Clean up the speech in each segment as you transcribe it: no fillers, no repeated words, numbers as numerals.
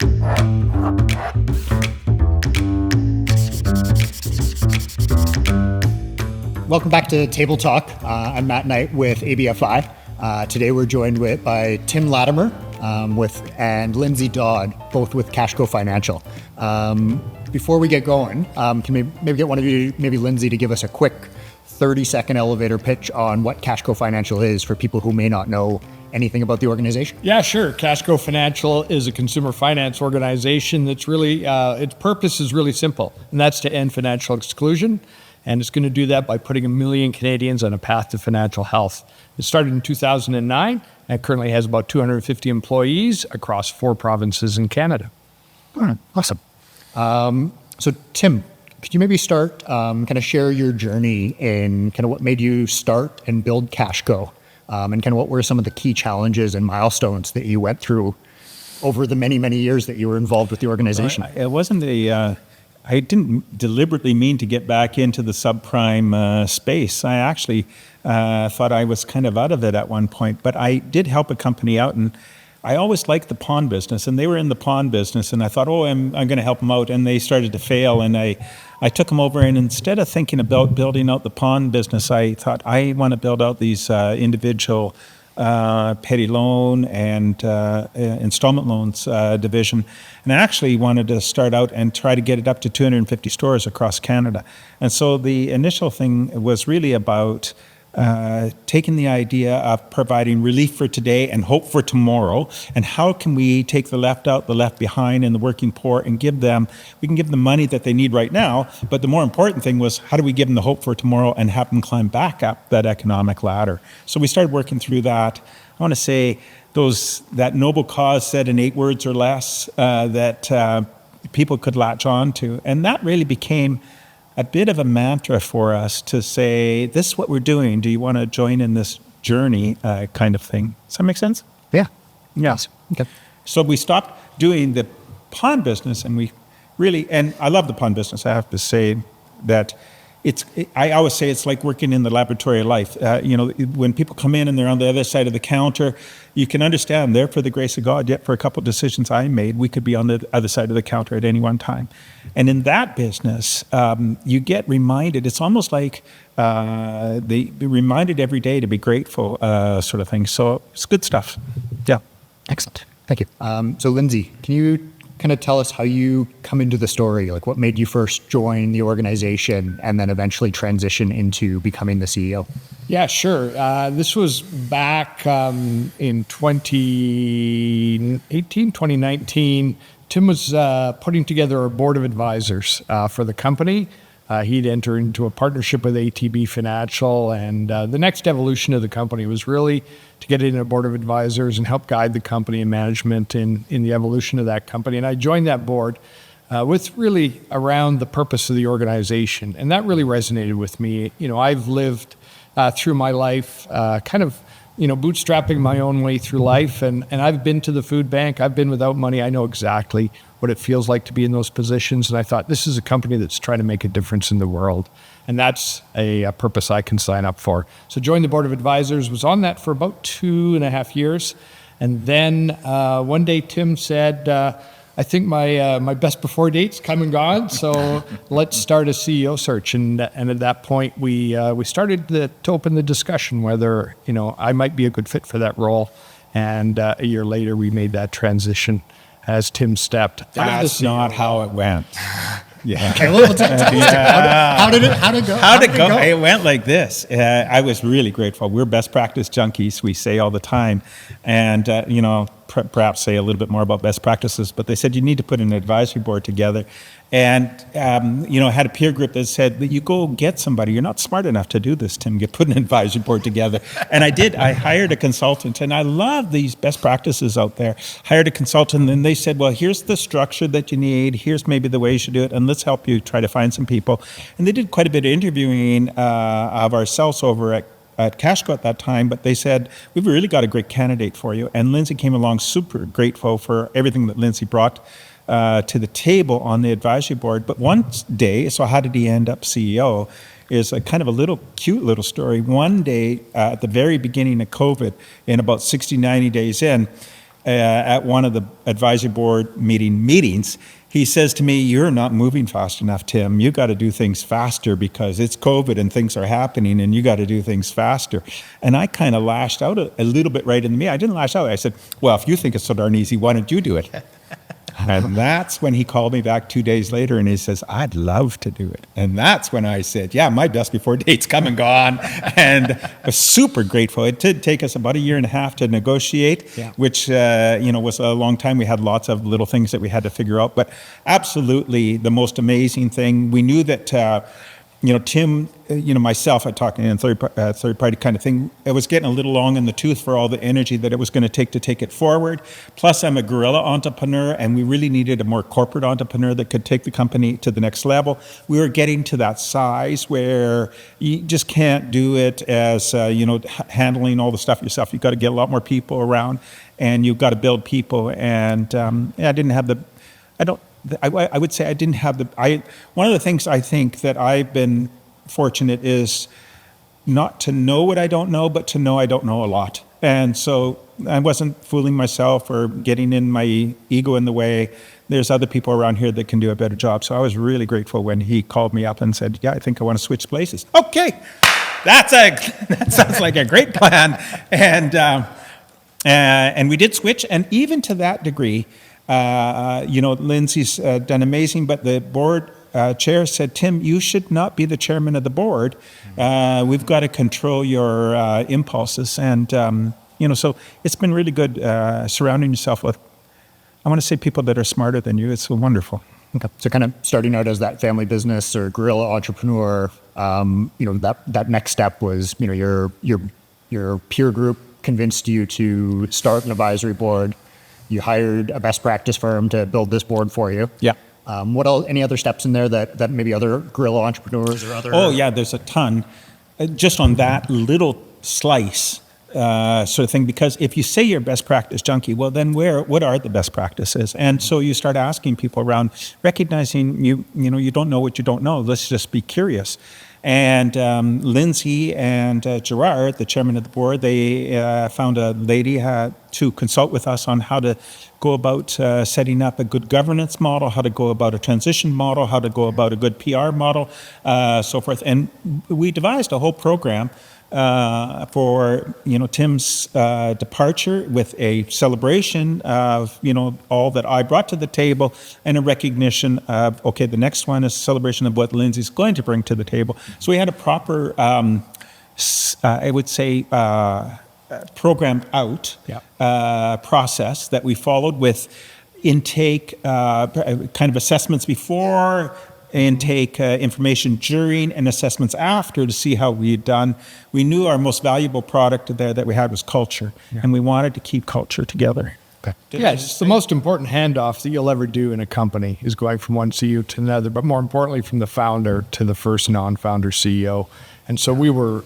Welcome back to Table Talk. I'm Matt Knight with ABFI. Today we're joined by Tim Latimer and Lindsay Dodd, both with Cashco Financial. Before we get going, can we maybe get one of you, maybe Lindsay, to give us a quick 30-second elevator pitch on what Cashco Financial is for people who may not know anything about the organization? Yeah, sure. Cashco Financial is a consumer finance organization that's really, its purpose is really simple, and that's to end financial exclusion. And it's going to do that by putting 1 million Canadians on a path to financial health. It started in 2009 and currently has about 250 employees across 4 provinces in Canada. Awesome. So Tim, could you maybe start, kind of share your journey in kind of what made you start and build Cashco, and kind of what were some of the key challenges and milestones that you went through over the many, many years that you were involved with the organization? It wasn't I didn't deliberately mean to get back into the subprime space. I actually thought I was kind of out of it at one point, but I did help a company out, and I always liked the pawn business, and they were in the pawn business, and I thought, I'm going to help them out, and they started to fail, and I took them over, and instead of thinking about building out the pawn business, I thought I want to build out these individual petty loan and installment loans division. And I actually wanted to start out and try to get it up to 250 stores across Canada. And so the initial thing was really about taking the idea of providing relief for today and hope for tomorrow, and how can we take the left out, the left behind, and the working poor, and we can give them money that they need right now, but the more important thing was, how do we give them the hope for tomorrow and have them climb back up that economic ladder? So we started working through that. I want to say that noble cause said in 8 words or less that people could latch on to, and that really became a bit of a mantra for us to say, this is what we're doing. Do you want to join in this journey kind of thing? Does that make sense? Yeah. Yes. Okay. So we stopped doing the pawn business, and and I love the pawn business. I have to say that I always say it's like working in the laboratory of life. When people come in and they're on the other side of the counter, you can understand they're for the grace of God, yet for a couple of decisions I made, we could be on the other side of the counter at any one time. And in that business, you get reminded, it's almost like they be reminded every day to be grateful, sort of thing. So it's good stuff. Yeah. Excellent. Thank you. So Lindsay, can you kind of tell us how you come into the story? Like, what made you first join the organization and then eventually transition into becoming the CEO? Yeah, sure. This was back in 2019. Tim was putting together a board of advisors for the company. He'd enter into a partnership with EP04 Financial, and the next evolution of the company was really to get in a board of advisors and help guide the company and management in the evolution of that company. And I joined that board with really around the purpose of the organization, and that really resonated with me. I've lived through my life kind of bootstrapping my own way through life, and I've been to the food bank. I've been without money. I know exactly what it feels like to be in those positions, and I thought, this is a company that's trying to make a difference in the world, and that's a purpose I can sign up for. So joined the board of advisors, was on that for about 2.5 years, and then one day Tim said, I think my best before date's come and gone, so let's start a CEO search. And at that point, we started to open the discussion whether I might be a good fit for that role. And a year later, we made that transition as Tim stepped. That's not how it went. Yeah. Okay, well, how did it go? How'd it go? It went like this. I was really grateful. We're best practice junkies, we say all the time. And, perhaps say a little bit more about best practices, but they said you need to put an advisory board together. And, had a peer group that said, you go get somebody. You're not smart enough to do this, Tim. Put an advisory board together. And I did. I hired a consultant, and I love these best practices out there. Hired a consultant, and they said, well, here's the structure that you need. Here's maybe the way you should do it, and let's help you try to find some people. And they did quite a bit of interviewing of ourselves over at Cashco at that time, but they said, we've really got a great candidate for you. And Lindsay came along, super grateful for everything that Lindsay brought to the table on the advisory board. But one day, so how did he end up CEO, is a kind of a cute little story. One day at the very beginning of COVID, in about 60, 90 days in, at one of the advisory board meetings, he says to me, "You're not moving fast enough, Tim. You got to do things faster because it's COVID and things are happening, and you got to do things faster." And I kind of lashed out a little bit right into me. I didn't lash out. I said, "Well, if you think it's so darn easy, why don't you do it?" And that's when he called me back 2 days later and he says, "I'd love to do it." And that's when I said, "Yeah, my best before date's come and gone." And I was super grateful. It did take us about 1.5 years to negotiate, which was a long time. We had lots of little things that we had to figure out. But absolutely the most amazing thing, we knew that Tim, myself, I talked in third party kind of thing. It was getting a little long in the tooth for all the energy that it was going to take it forward. Plus, I'm a guerrilla entrepreneur, and we really needed a more corporate entrepreneur that could take the company to the next level. We were getting to that size where you just can't do it as handling all the stuff yourself. You've got to get a lot more people around, and you've got to build people. And I didn't have I would say I didn't have one of the things I think that I've been fortunate is not to know what I don't know, but to know I don't know a lot. And so I wasn't fooling myself or getting in my ego in the way. There's other people around here that can do a better job. So I was really grateful when he called me up and said, "Yeah, I think I want to switch places." Okay, that sounds like a great plan. And we did switch, and even to that degree, Lindsay's done amazing, but the board chair said, "Tim, you should not be the chairman of the board. We've got to control your impulses." And, so it's been really good surrounding yourself with, I want to say, people that are smarter than you. It's so wonderful. Okay. So kind of starting out as that family business or guerrilla entrepreneur, that next step was, your peer group convinced you to start an advisory board. You hired a best practice firm to build this board for you. Yeah. What else? Any other steps in there that maybe other guerrilla entrepreneurs or other? Oh yeah, there's a ton, just on that little slice sort of thing. Because if you say you're best practice junkie, well then what are the best practices? And so you start asking people around, recognizing you don't know what you don't know. Let's just be curious. And Lindsay and Gerard, the chairman of the board, they found a lady to consult with us on how to go about setting up a good governance model, how to go about a transition model, how to go about a good PR model, so forth. And we devised a whole program for Tim's departure, with a celebration of all that I brought to the table, and a recognition of, okay, the next one is a celebration of what Lindsay's going to bring to the table. So we had a proper I would say programmed out process that we followed, with intake kind of assessments before, intake information during, and assessments after, to see how we had done. We knew our most valuable product there that we had was culture, and we wanted to keep culture together. Okay. Yeah, it's the most important handoff that you'll ever do in a company, is going from one CEO to another, but more importantly from the founder to the first non-founder CEO. And so we were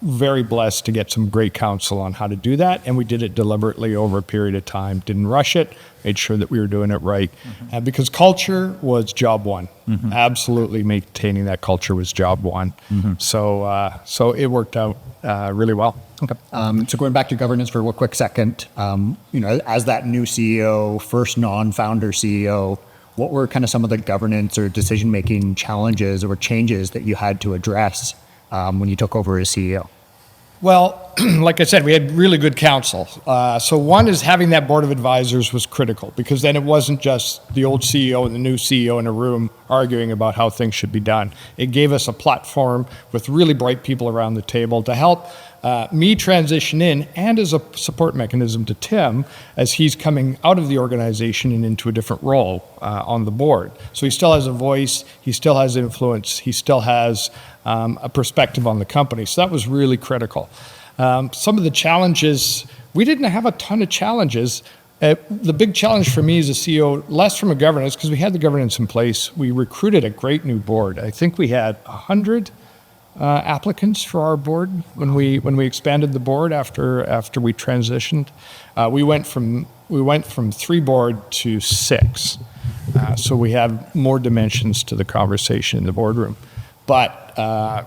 very blessed to get some great counsel on how to do that, and we did it deliberately over a period of time. Didn't rush it, made sure that we were doing it right, because culture was job one. Absolutely, maintaining that culture was job one. So it worked out really well. Okay. So going back to governance for a quick second, as that new CEO, first non-founder CEO, what were kind of some of the governance or decision-making challenges or changes that you had to address when you took over as CEO? Well, like I said, we had really good counsel. So one is, having that board of advisors was critical, because then it wasn't just the old CEO and the new CEO in a room arguing about how things should be done. It gave us a platform with really bright people around the table to help me transition in, and as a support mechanism to Tim as he's coming out of the organization and into a different role on the board. So he still has a voice, he still has influence, he still has a perspective on the company. So that was really critical. Some of the challenges, we didn't have a ton of challenges. The big challenge for me as a CEO, less from a governance, because we had the governance in place. We recruited a great new board. I think we had 100 applicants for our board when we expanded the board after we transitioned. We went from 3 board to 6, so we have more dimensions to the conversation in the boardroom. But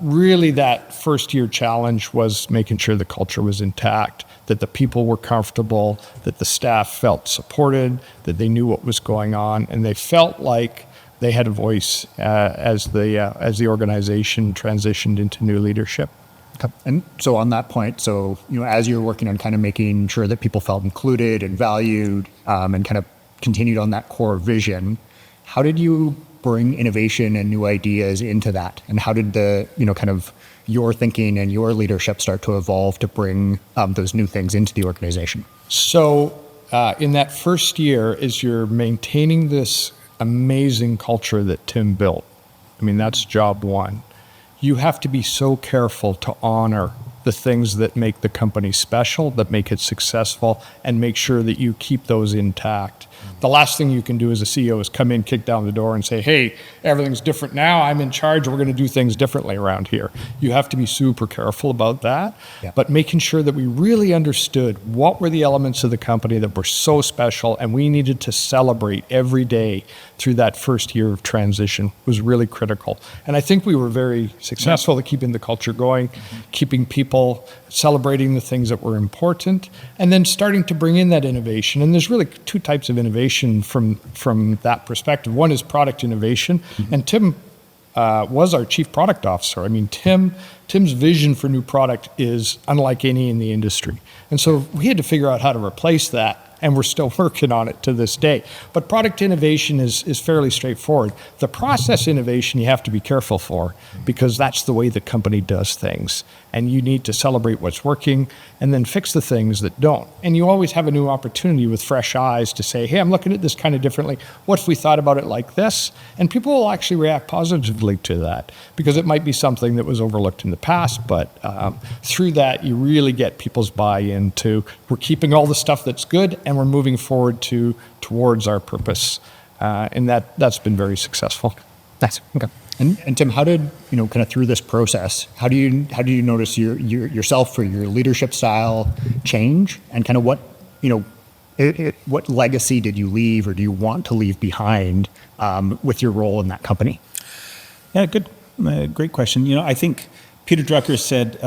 really that first year challenge was making sure the culture was intact, that the people were comfortable, that the staff felt supported, that they knew what was going on, and they felt like they had a voice as the organization transitioned into new leadership. Okay. And so on that point, so as you're working on kind of making sure that people felt included and valued, and kind of continued on that core vision, how did you bring innovation and new ideas into that? And how did the kind of your thinking and your leadership start to evolve to bring those new things into the organization? So in that first year, as you're maintaining this amazing culture that Tim built, I mean, that's job one. You have to be so careful to honor the things that make the company special, that make it successful, and make sure that you keep those intact. The last thing you can do as a CEO is come in, kick down the door and say, hey, everything's different now, I'm in charge, we're going to do things differently around here. You have to be super careful about that, but making sure that we really understood what were the elements of the company that were so special, and we needed to celebrate every day through that first year of transition was really critical. And I think we were very successful at keeping the culture going, keeping people celebrating the things that were important, and then starting to bring in that innovation. And there's really two types of innovation from that perspective. One is product innovation, and Tim was our chief product officer. I mean, Tim's vision for new product is unlike any in the industry. And so we had to figure out how to replace that, and we're still working on it to this day. But product innovation is fairly straightforward. The process innovation you have to be careful for, because that's the way the company does things. And you need to celebrate what's working and then fix the things that don't. And you always have a new opportunity with fresh eyes to say, hey, I'm looking at this kind of differently. What if we thought about it like this? And people will actually react positively to that, because it might be something that was overlooked in the past, but through that you really get people's buy-in to, we're keeping all the stuff that's good and we're moving forward towards our purpose. And that's been very successful. Nice. Okay. And Tim, how did kind of through this process, how do you notice yourself or your leadership style change, and kind of what what legacy did you leave or do you want to leave behind with your role in that company? Yeah, great question. I think Peter Drucker said,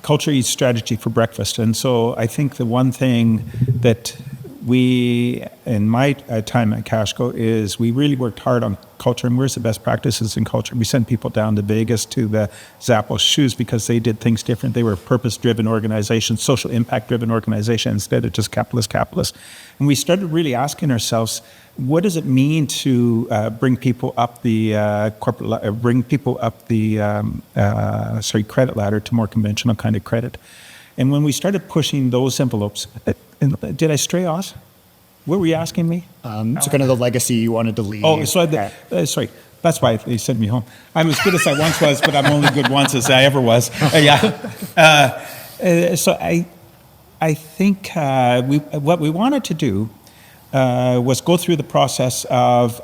culture eats strategy for breakfast. And so I think the one thing that we, in my time at Cashco, is we really worked hard on culture, and where's the best practices in culture? We sent people down to Vegas to the Zappos shoes because they did things different. They were a purpose-driven organization, social impact-driven organization, instead of just capitalist. And we started really asking ourselves, what does it mean to bring people up the credit ladder to more conventional kind of credit? And when we started pushing those envelopes, did I stray off? What were you asking me? So kind of the legacy you wanted to leave. Oh, so sorry. That's why they sent me home. I'm as good as I once was, but I'm only good once as I ever was. So I think what we wanted to do was go through the process of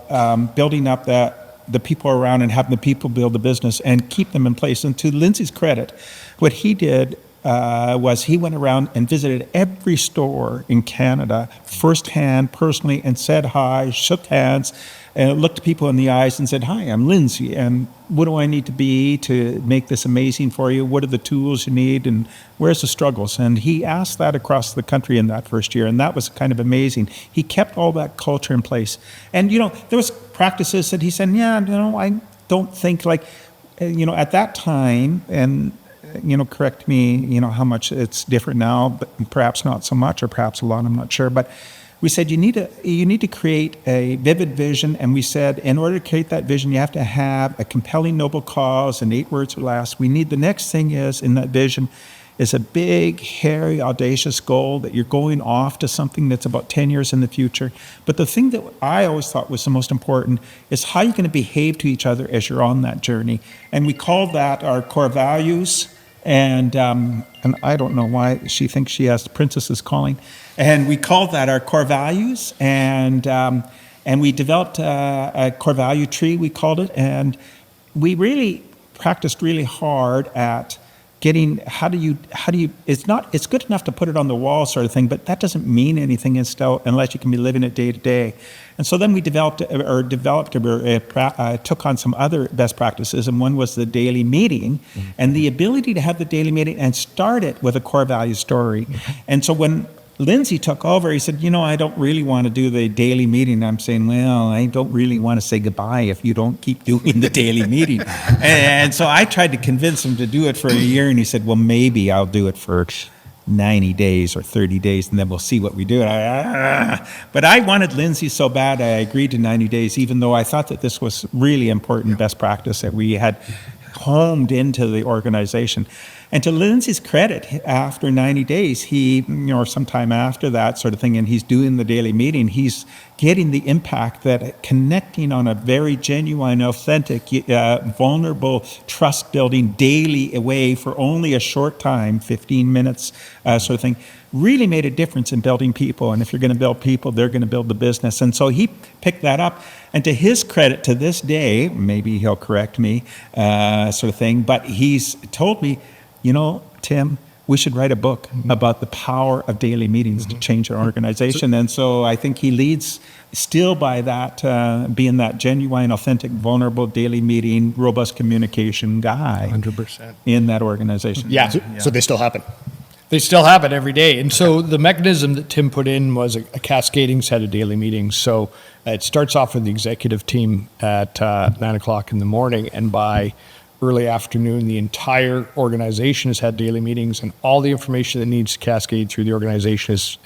building up the people around and having the people build the business and keep them in place. And to Lindsay's credit, what he did was he went around and visited every store in Canada firsthand, personally, and said hi, shook hands, and looked people in the eyes and said, hi, I'm Lindsay, and what do I need to be to make this amazing for you? What are the tools you need, and where's the struggles? And he asked that across the country in that first year, and that was kind of amazing. He kept all that culture in place. And, there was practices that he said, I don't think at that time, and correct me, how much it's different now, but perhaps not so much, or perhaps a lot, I'm not sure. But we said you need to create a vivid vision, and we said in order to create that vision, you have to have a compelling, noble cause, and 8 words or less. We need the next thing is in that vision is a big, hairy, audacious goal that you're going off to something that's about 10 years in the future. But the thing that I always thought was the most important is how you're going to behave to each other as you're on that journey. And we called that our core values. And I don't know why she thinks she has the princesses calling. And we called that our core values. And we developed a core value tree, we called it. And we really practiced really hard at getting, how do you, it's good enough to put it on the wall sort of thing, but that doesn't mean anything unless you can be living it day to day. And so then we took on some other best practices, and one was the daily meeting, and the ability to have the daily meeting and start it with a core value story. And so when Lindsay took over, he said, I don't really want to do the daily meeting. I'm saying, well, I don't really want to say goodbye if you don't keep doing the daily meeting. And so I tried to convince him to do it for a year, and he said, well, maybe I'll do it for 90 days or 30 days, and then we'll see what we do. But I wanted Lindsay so bad, I agreed to 90 days, even though I thought that this was really important best practice that we had homed into the organization. And to Lindsay's credit, after 90 days, he, or sometime after that sort of thing, and he's doing the daily meeting, he's getting the impact that connecting on a very genuine, authentic, vulnerable, trust-building daily way for only a short time, 15 minutes sort of thing, really made a difference in building people. And if you're going to build people, they're going to build the business. And so he picked that up. And to his credit, to this day, maybe he'll correct me, sort of thing, but he's told me, Tim, we should write a book about the power of daily meetings to change our organization. And so I think he leads still by that, being that genuine, authentic, vulnerable daily meeting, robust communication guy 100%. in that organization. Yeah. So they still happen. They still have it every day. And so the mechanism that Tim put in was a cascading set of daily meetings. So it starts off with the executive team at 9 o'clock in the morning, and by early afternoon, the entire organization has had daily meetings, and all the information that needs to cascade through the organization is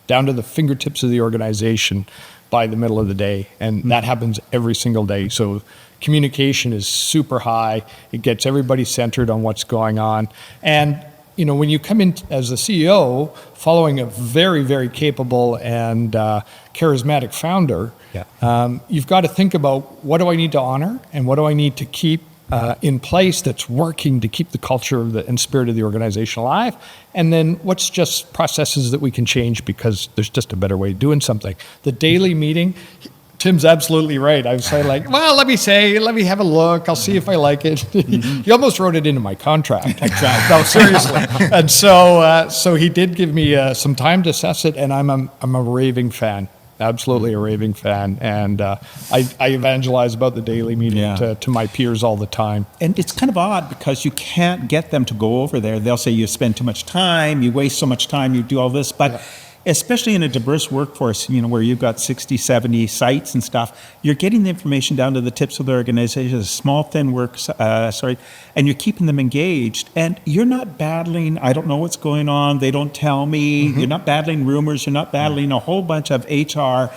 down to the fingertips of the organization by the middle of the day. And that happens every single day. So communication is super high. It gets everybody centered on what's going on. And when you come in as the CEO, following a very, very capable and charismatic founder, you've got to think about, what do I need to honor and what do I need to keep in place that's working to keep the culture and spirit of the organization alive, and then what's just processes that we can change because there's just a better way of doing something. The daily meeting, Tim's absolutely right. I was like, well, let me have a look. I'll see if I like it. He almost wrote it into my contract. No, seriously. And so he did give me some time to assess it, and I'm a raving fan. Absolutely a raving fan. And I evangelize about the daily meeting to my peers all the time. And it's kind of odd because you can't get them to go over there. They'll say you spend too much time, you waste so much time, you do all this. But especially in a diverse workforce, where you've got 60, 70 sites and stuff, you're getting the information down to the tips of the organization, small, thin works, and you're keeping them engaged. And you're not battling, I don't know what's going on, they don't tell me. You're not battling rumors, you're not battling a whole bunch of HR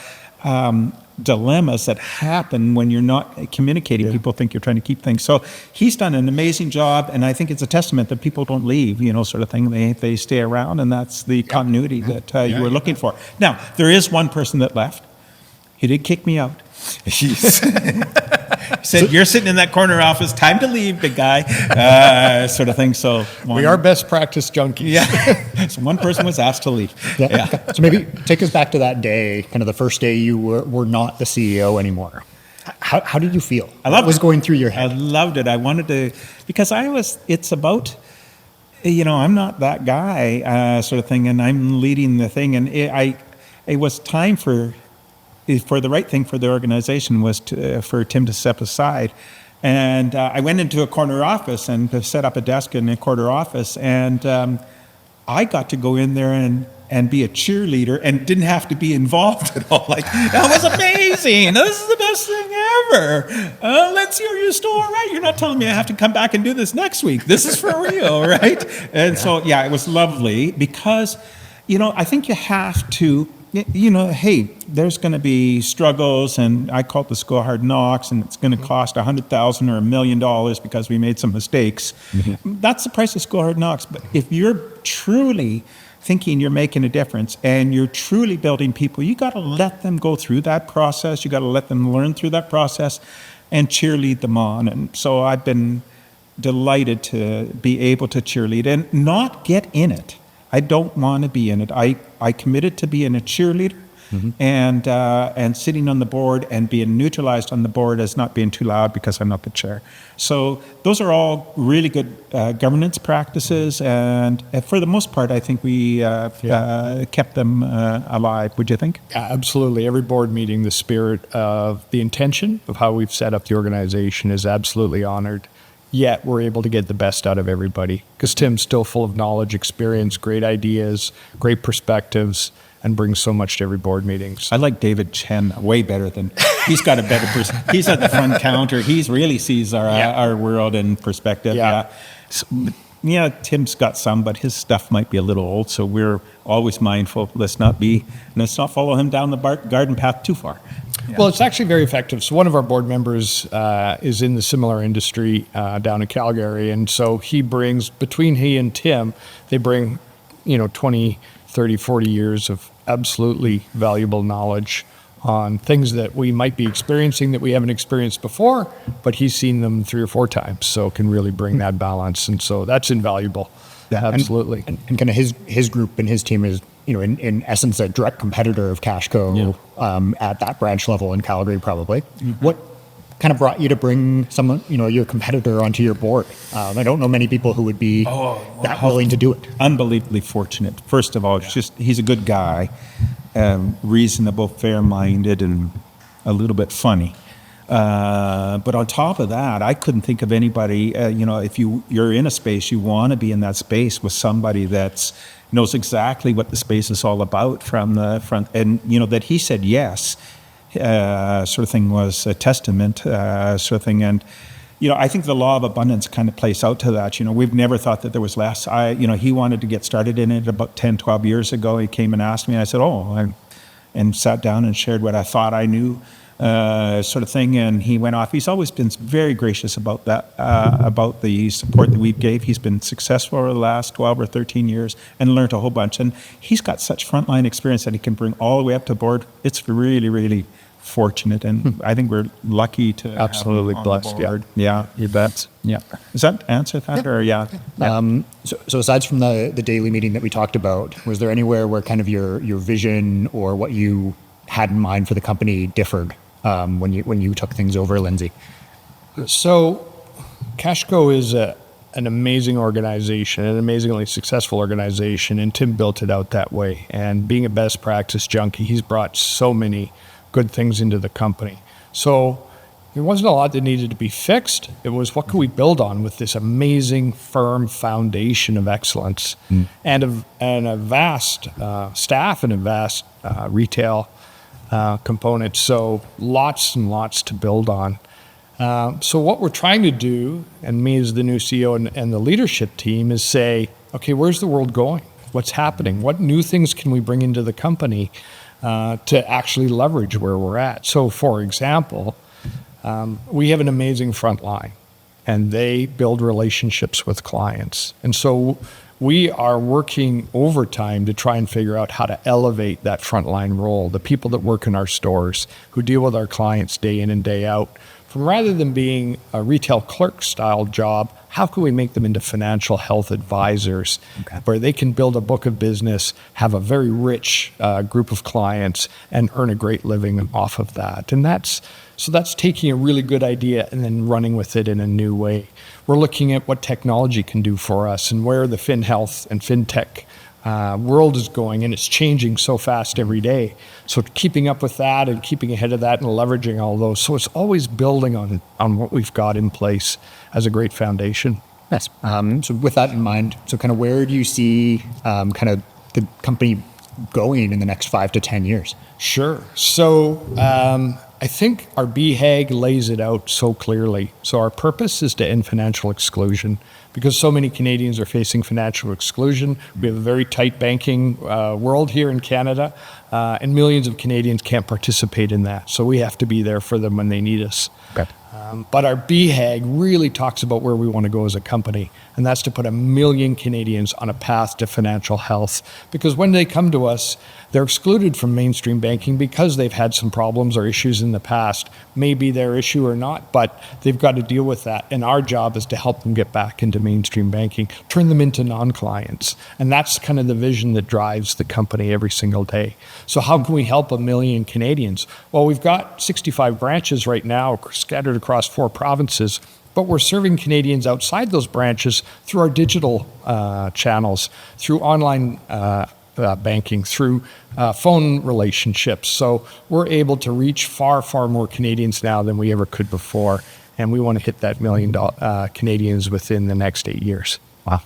dilemmas that happen when you're not communicating. People think you're trying to keep things. So he's done an amazing job, and I think it's a testament that people don't leave, sort of thing. They stay around, and that's the continuity that you were looking for. Now, there is one person that left. He did kick me out. He said, you're sitting in that corner office, time to leave, big guy, sort of thing. So we are best practice junkies. Yeah. So one person was asked to leave. Yeah. So maybe take us back to that day, kind of the first day you were not the CEO anymore. How did you feel? What was going through your head? I loved it. I wanted to, because it's about, I'm not that guy, sort of thing, and I'm leading the thing. And it was time for the right thing for the organization was for Tim to step aside. And I went into a corner office and to set up a desk in a corner office. And I got to go in there and be a cheerleader and didn't have to be involved at all. Like, that was amazing. This is the best thing ever. Let's hear you're still all right. You're not telling me I have to come back and do this next week. This is for real, right? And so, it was lovely because, I think you have to, hey, there's going to be struggles, and I call it the school of hard knocks, and it's going to cost $100,000 or $1 million because we made some mistakes. That's the price of school of hard knocks. But if you're truly thinking you're making a difference and you're truly building people, you got to let them go through that process. You got to let them learn through that process and cheerlead them on. And so I've been delighted to be able to cheerlead and not get in it. I don't want to be in it. I committed to being a cheerleader, and sitting on the board and being neutralized on the board as not being too loud because I'm not the chair. So those are all really good governance practices, and for the most part, I think we kept them alive. Would you think? Absolutely. Every board meeting, the spirit of the intention of how we've set up the organization is absolutely honored. Yet we're able to get the best out of everybody because Tim's still full of knowledge, experience, great ideas, great perspectives, and brings so much to every board meetings. I like David Chen way better than he's got a better he's at the front counter. He's really sees our world in perspective. Yeah, Tim's got some, but his stuff might be a little old, so we're always mindful. Let's not follow him down the garden path too far. Yeah. Well, it's actually very effective. So one of our board members is in the similar industry down in Calgary, and so between he and Tim, they bring 20, 30, 40 years of absolutely valuable knowledge on things that we might be experiencing that we haven't experienced before, but he's seen them 3 or 4 times, so can really bring that balance, and so that's invaluable. Yeah, absolutely. And kind of his group and his team is, in essence, a direct competitor of Cashco at that branch level in Calgary, probably. Mm-hmm. What kind of brought you to bring someone, your competitor onto your board? I don't know many people who would be that willing to do it. Unbelievably fortunate. First of all, he's a good guy, reasonable, fair-minded, and a little bit funny. But on top of that, I couldn't think of anybody, if you're in a space, you want to be in that space with somebody that knows exactly what the space is all about from the front. And, that he said yes, sort of thing was a testament, sort of thing. And, I think the law of abundance kind of plays out to that. We've never thought that there was less. He wanted to get started in it about 10, 12 years ago. He came and asked me, and I said, and sat down and shared what I thought I knew. Sort of thing, and he went off. He's always been very gracious about that, about the support that we gave. He's been successful over the last 12 or 13 years and learned a whole bunch. And he's got such frontline experience that he can bring all the way up to board. It's really, really fortunate, and I think we're lucky to absolutely have him blessed. on the board. Yeah, you bet. Yeah. Does that answer that? Or So aside from the daily meeting that we talked about, was there anywhere where kind of your vision or what you had in mind for the company differed when you took things over, Lindsay? So Cashco is an amazing organization, an amazingly successful organization, and Tim built it out that way. And being a best practice junkie, he's brought so many good things into the company. So there wasn't a lot that needed to be fixed. It was what can we build on with this amazing, firm foundation of excellence and a vast staff and a vast retail component. So lots and lots to build on. So what we're trying to do, and me as the new CEO and the leadership team, is say, okay, where's the world going? What's happening? What new things can we bring into the company to actually leverage where we're at? So for example, we have an amazing front line, and they build relationships with clients. And so we are working overtime to try and figure out how to elevate that frontline role, the people that work in our stores, who deal with our clients day in and day out. From rather than being a retail clerk style job, how can we make them into financial health advisors where they can build a book of business, have a very rich group of clients, and earn a great living off of that? And that's taking a really good idea and then running with it in a new way. We're looking at what technology can do for us and where the FinHealth and FinTech world is going, and it's changing so fast every day. So keeping up with that and keeping ahead of that and leveraging all those. So it's always building on what we've got in place as a great foundation. Yes. So with that in mind, so kind of where do you see kind of the company going in the next 5 to 10 years? Sure. So I think our BHAG lays it out so clearly. So our purpose is to end financial exclusion, because so many Canadians are facing financial exclusion. We have a very tight banking world here in Canada, and millions of Canadians can't participate in that. So we have to be there for them when they need us. Okay. But our BHAG really talks about where we want to go as a company, and that's to put 1 million Canadians on a path to financial health. Because when they come to us, they're excluded from mainstream banking because they've had some problems or issues in in the past may be their issue or not, but they've got to deal with that. And our job is to help them get back into mainstream banking, turn them into non-clients. And that's kind of the vision that drives the company every single day. So how can we help 1 million Canadians? Well, we've got 65 branches right now scattered across 4 provinces, but we're serving Canadians outside those branches through our digital channels, through online banking, through phone relationships. So we're able to reach far, far more Canadians now than we ever could before. And we want to hit that 1 million Canadians within the next 8 years. Wow.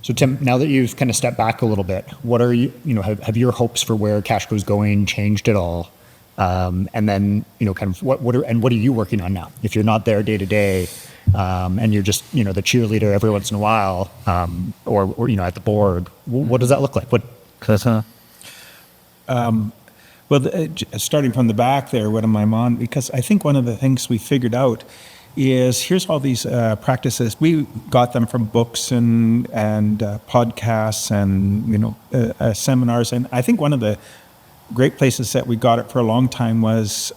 So Tim, now that you've kind of stepped back a little bit, what are have your hopes for where Cashco's going changed at all? And then, kind of what are you working on now? If you're not there day to day, and you're just, the cheerleader every once in a while, or at the board, what does that look like? Starting from the back there, what am I on? Because I think one of the things we figured out is here's all these practices. We got them from books and podcasts and, seminars. And I think one of the great places that we got it for a long time was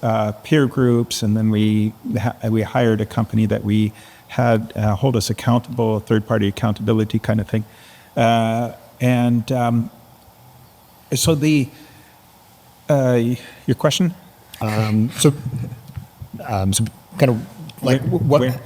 peer groups, and then we hired a company that we had hold us accountable, third-party accountability kind of thing. So your question? So kind of like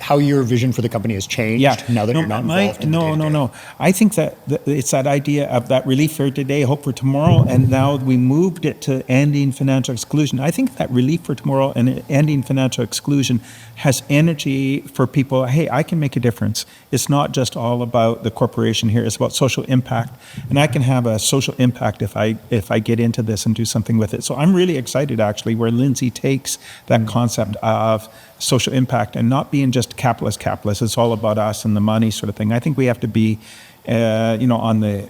how your vision for the company has changed now that you're not involved in No. I think that it's that idea of that relief for today, hope for tomorrow, and now we moved it to ending financial exclusion. I think that relief for tomorrow and ending financial exclusion has energy for people. Hey, I can make a difference. It's not just all about the corporation here. It's about social impact, and I can have a social impact if I get into this and do something with it. So I'm really excited, actually, where Lindsay takes that concept of social impact and not being just capitalist. It's all about us and the money sort of thing. I think we have to be, on the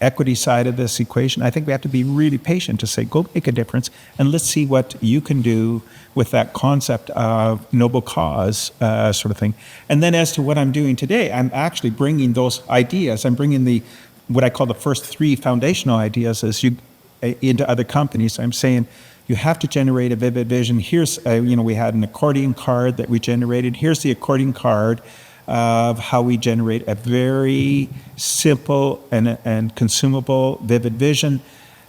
equity side of this equation, I think we have to be really patient to say, go make a difference, and let's see what you can do with that concept of noble cause sort of thing. And then as to what I'm doing today, I'm actually bringing those ideas. I'm bringing what I call the first 3 foundational ideas into other companies. I'm saying, you have to generate a vivid vision. Here's, we had an accordion card that we generated. Here's the accordion card of how we generate a very simple and consumable vivid vision.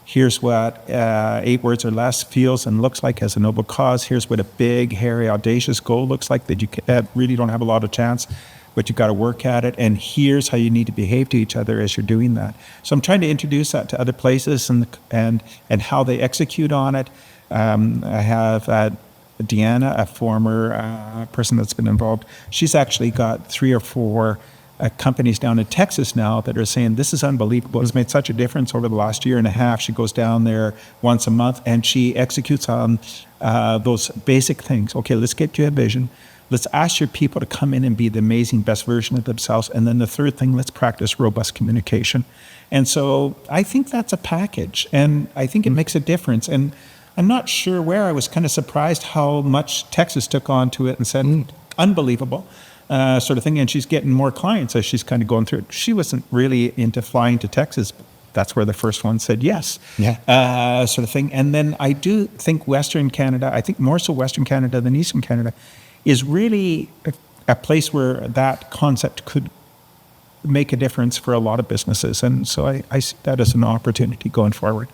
Here's what 8 words or less feels and looks like as a noble cause. Here's what a big, hairy, audacious goal looks like that you really don't have a lot of chance, but you got to work at it. And here's how you need to behave to each other as you're doing that. So I'm trying to introduce that to other places and how they execute on it. I have Deanna, a former person that's been involved. She's actually got 3 or 4 companies down in Texas now that are saying, this is unbelievable. It's made such a difference over the last year and a half. She goes down there once a month and she executes on those basic things. Okay, let's get you a vision. Let's ask your people to come in and be the amazing best version of themselves. And then the third thing, let's practice robust communication. And so I think that's a package, and I think it makes a difference. And I'm not sure where. I was kind of surprised how much Texas took on to it and said, unbelievable sort of thing. And she's getting more clients as she's kind of going through it. She wasn't really into flying to Texas. That's where the first one said yes, sort of thing. And then I do think Western Canada, I think more so Western Canada than Eastern Canada, is really a place where that concept could make a difference for a lot of businesses. And so I see that as an opportunity going forward.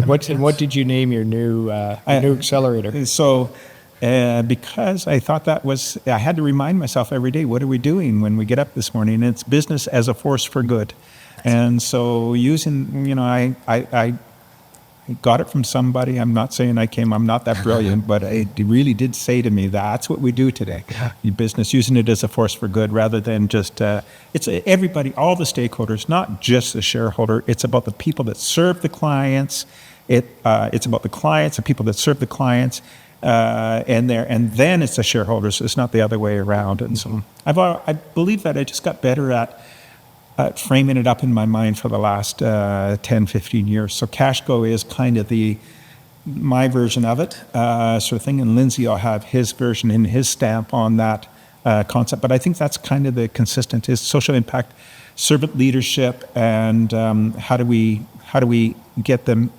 What did you name your new accelerator? So because I thought I had to remind myself every day, what are we doing when we get up this morning? And it's business as a force for good. And so using, I got it from somebody. I'm not saying I'm not that brilliant, but it really did say to me, that's what we do today. Your business, using it as a force for good rather than just, it's everybody, all the stakeholders, not just the shareholder. It's about the people that serve the clients. It's about the clients, the people that serve the clients, and then it's the shareholders. It's not the other way around. And so I believe that I just got better at framing it up in my mind for the last 10, 15 years. So Cashco is kind of my version of it, sort of thing. And Lindsay will have his version and his stamp on that concept. But I think that's kind of the consistent is social impact, servant leadership, and how do we get them?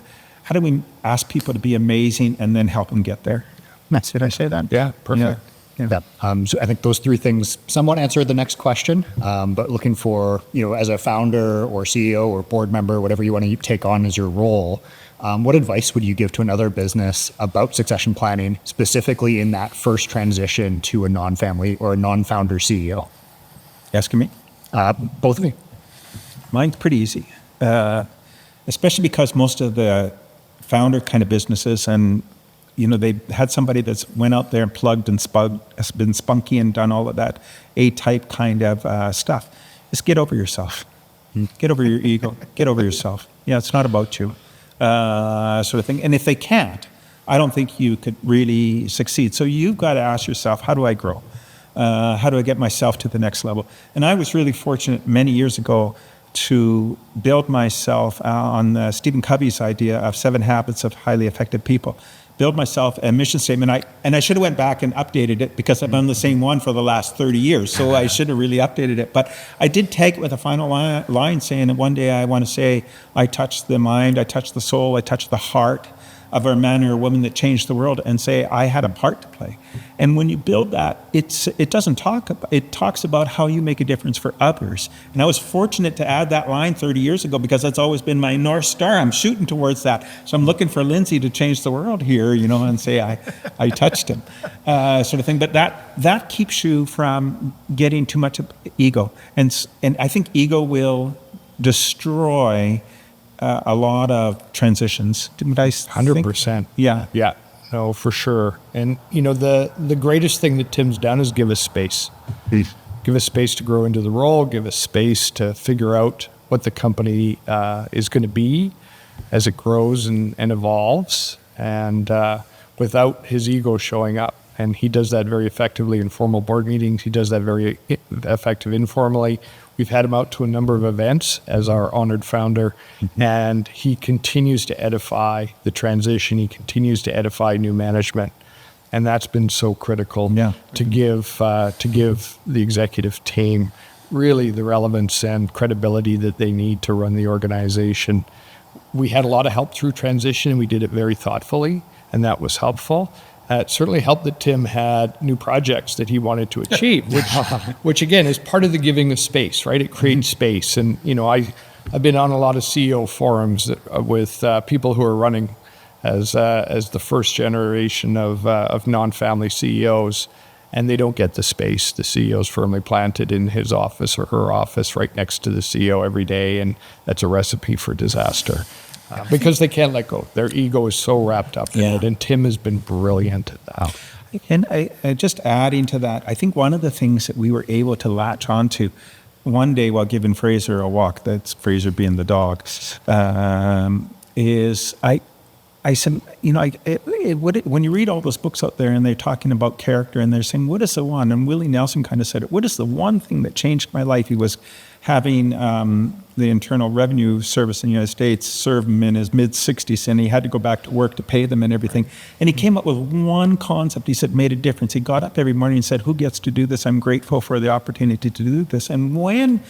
how do we ask people to be amazing and then help them get there? Did I say that? Yeah, perfect. Yeah. So I think those three things somewhat answer the next question. But looking for, as a founder or CEO or board member, whatever you want to take on as your role, what advice would you give to another business about succession planning, specifically in that first transition to a non-family or a non-founder CEO? Asking me? Both of you. Mine's pretty easy, especially because most of the founder kind of businesses and they had somebody that's went out there and plugged and has been spunky and done all of that A-type kind of stuff. Just get over yourself. Get over your ego. Get over yourself. Yeah, it's not about you, sort of thing. And if they can't, I don't think you could really succeed. So you've got to ask yourself, how do I grow? How do I get myself to the next level? And I was really fortunate many years ago to build myself on Stephen Covey's idea of 7 habits of highly effective people. Build myself a mission statement. I should have went back and updated it because I've done the same one for the last 30 years. So I should have really updated it. But I did tag it with a final line saying that one day I want to say, I touched the mind, I touched the soul, I touched the heart of a man or a woman that changed the world, and say I had a part to play. And when you build that, it talks about how you make a difference for others. And I was fortunate to add that line 30 years ago because that's always been my North Star. I'm shooting towards that. So I'm looking for Lindsay to change the world here, and say I touched him, sort of thing. But that keeps you from getting too much ego. And I think ego will destroy a lot of transitions. Didn't I 100%. Yeah. Yeah. No, for sure. And, the greatest thing that Tim's done is give us space. Give us space to grow into the role, give us space to figure out what the company is going to be as it grows and evolves, and without his ego showing up. And he does that very effectively in formal board meetings. He does that very effective informally. We've had him out to a number of events as our honored founder, and he continues to edify the transition. He continues to edify new management, and that's been so critical to give the executive team really the relevance and credibility that they need to run the organization. We had a lot of help through transition, and we did it very thoughtfully, and that was helpful. It certainly helped that Tim had new projects that he wanted to achieve, which again is part of the giving of space, right? It creates space. And, I've been on a lot of CEO forums with people who are running as the first generation of non-family CEOs, and they don't get the space. The CEO's firmly planted in his office or her office right next to the CEO every day, and that's a recipe for disaster. Because they can't let go. Their ego is so wrapped up in it, and Tim has been brilliant at that. And I just adding to that, I think one of the things that we were able to latch onto one day while giving Fraser a walk, that's Fraser being the dog, is I said, when you read all those books out there and they're talking about character and they're saying, what is the one? And Willie Nelson kind of said it, what is the one thing that changed my life? He was having the Internal Revenue Service in the United States serve him in his mid-60s, and he had to go back to work to pay them and everything. And he came up with one concept he said made a difference. He got up every morning and said, who gets to do this? I'm grateful for the opportunity to do this. And when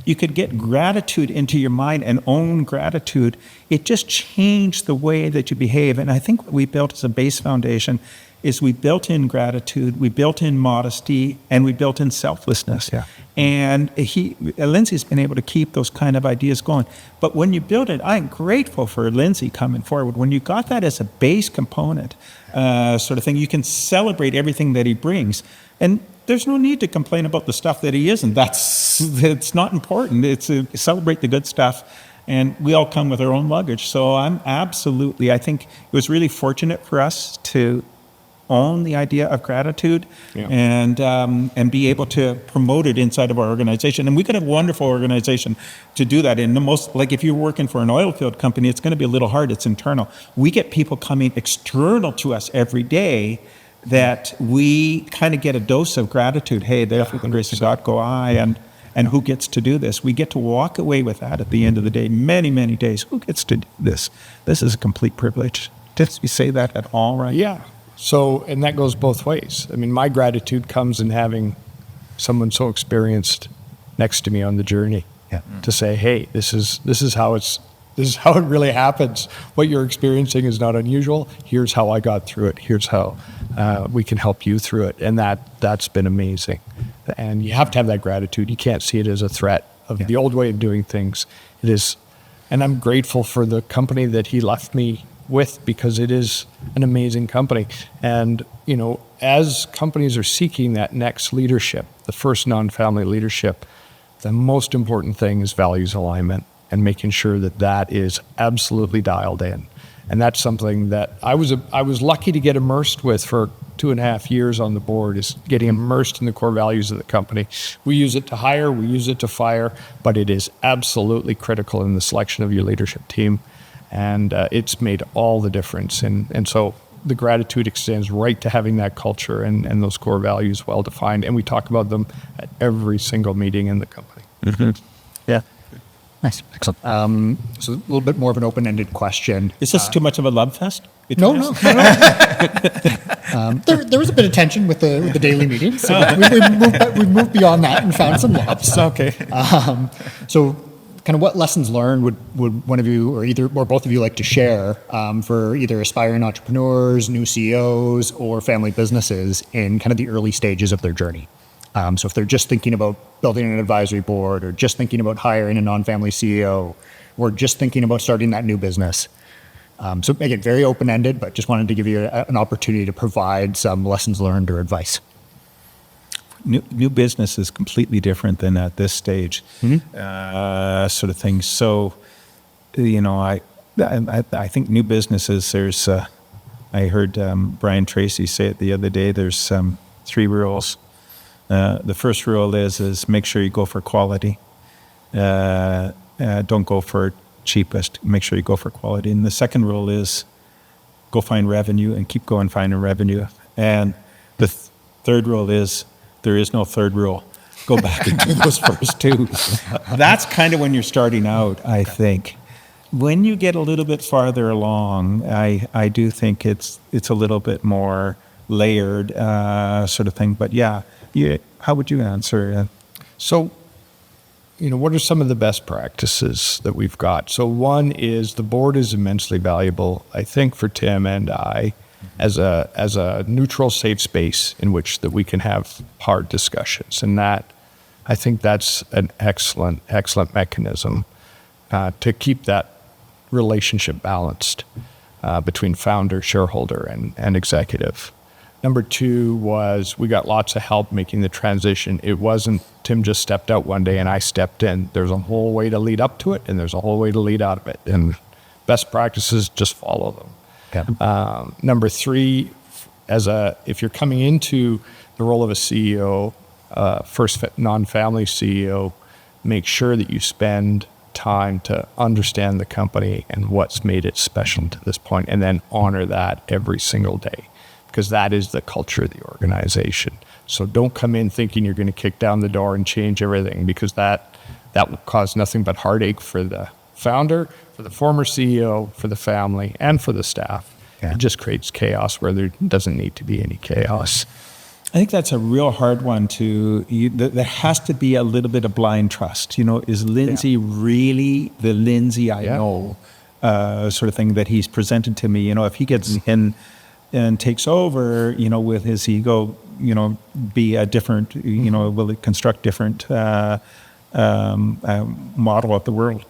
you could get gratitude into your mind and own gratitude, it just changed the way that you behave. And I think what we built as a base foundation is we built in gratitude, we built in modesty, and we built in selflessness. Yeah. And Lindsay's been able to keep those kind of ideas going. But when you build it, I'm grateful for Lindsay coming forward. When you got that as a base component, sort of thing, you can celebrate everything that he brings. And there's no need to complain about the stuff that he isn't. It's not important. It's celebrate the good stuff. And we all come with our own luggage. So I think it was really fortunate for us to own the idea of gratitude and be able to promote it inside of our organization. And we could have a wonderful organization to do that. And if you're working for an oil field company, it's going to be a little hard. It's internal. We get people coming external to us every day that we kind of get a dose of gratitude. Hey, therefore the grace of God go I, and who gets to do this? We get to walk away with that at the end of the day, many, many days. Who gets to do this? This is a complete privilege. Did we say that at all, right? Yeah. So, and that goes both ways. I mean, my gratitude comes in having someone so experienced next to me on the journey to say, hey, this is how it's This is how it really happens. What you're experiencing is not unusual. Here's how I got through it. Here's how we can help you through it. And that's been amazing. And you have to have that gratitude. You can't see it as a threat of the old way of doing things. It is, and I'm grateful for the company that he left me with, because it is an amazing company. And, you know, as companies are seeking that next leadership, the first non-family leadership, the most important thing is values alignment and making sure that that is absolutely dialed in. And that's something that I was lucky to get immersed with for 2.5 years on the board, is getting immersed in the core values of the company. We use it to hire, we use it to fire, but it is absolutely critical in the selection of your leadership team. And it's made all the difference. And so the gratitude extends right to having that culture and those core values well defined. And we talk about them at every single meeting in the company. Mm-hmm. Yeah. Nice. Excellent. So a little bit more of an open-ended question. Is this too much of a love fest? No. There was a bit of tension with the daily meetings. So we moved beyond that and found some loves. Okay. So kind of what lessons learned would one of you or both of you like to share for either aspiring entrepreneurs, new CEOs, or family businesses in kind of the early stages of their journey? So if they're just thinking about building an advisory board, or just thinking about hiring a non-family CEO, or just thinking about starting that new business. So again, very open-ended, but just wanted to give you an opportunity to provide some lessons learned or advice. New business is completely different than at this stage, sort of thing. So, you know, I think new businesses, there's, I heard Brian Tracy say it the other day, there's 3 rules. The first rule is make sure you go for quality. Don't go for cheapest. Make sure you go for quality. And the second rule is go find revenue and keep going finding revenue. And the third rule is there is no third rule. Go back and do those first 2. That's kind of when you're starting out, I think. When you get a little bit farther along, I do think it's a little bit more layered sort of thing. But yeah, how would you answer? So, you know, what are some of the best practices that we've got? So one is the board is immensely valuable, I think, for Tim and I, as a neutral, safe space in which that we can have hard discussions. And that, I think that's an excellent mechanism to keep that relationship balanced between founder, shareholder, and executive. Number 2 was we got lots of help making the transition. It wasn't Tim just stepped out one day and I stepped in. There's a whole way to lead up to it, and there's a whole way to lead out of it. And best practices, just follow them. Okay. Number 3, if you're coming into the role of a CEO, first non-family CEO, make sure that you spend time to understand the company and what's made it special to this point, and then honor that every single day, because that is the culture of the organization. So don't come in thinking you're going to kick down the door and change everything, because that will cause nothing but heartache for the founder, for the former CEO, for the family, and for the staff. Yeah. It just creates chaos where there doesn't need to be any chaos. I think that's a real hard one there has to be a little bit of blind trust. You know, is Lindsay really the Lindsay I know, sort of thing that he's presented to me? You know, if he gets in and takes over, you know, with his ego, you know, be a different, you know, will it construct different model of the world?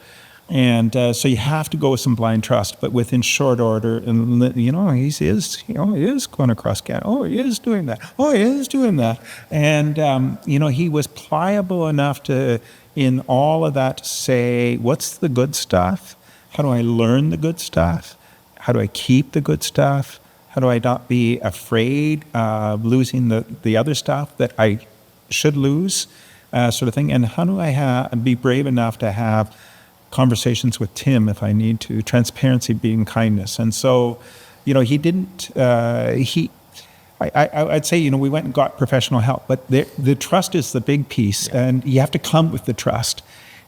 And so you have to go with some blind trust, but within short order. And you know, he is going across Canada. Oh, he is doing that. Oh, he is doing that. And you know, he was pliable enough to, in all of that, say, what's the good stuff? How do I learn the good stuff? How do I keep the good stuff? How do I not be afraid of losing the other stuff that I should lose, sort of thing? And how do I be brave enough to have conversations with Tim if I need to? Transparency being kindness. And so, you know, he didn't, I'd say, you know, we went and got professional help, but the trust is the big piece, and you have to come with the trust.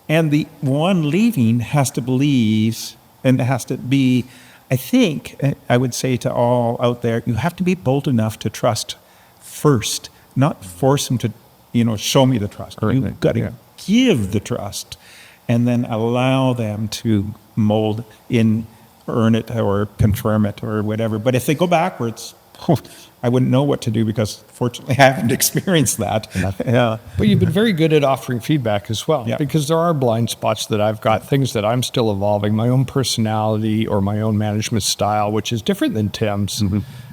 And the one leaving has to believe, and it has to be, I think, I would say to all out there, you have to be bold enough to trust first, not force him to, you know, show me the trust. You've got to give the trust. and then allow them to mold in, earn it or confirm it or whatever. But if they go backwards, I wouldn't know what to do because fortunately I haven't experienced that. Yeah. But you've been very good at offering feedback as well, Yeah. because there are blind spots that I've got, things that I'm still evolving, my own personality or my own management style, which is different than Tim's.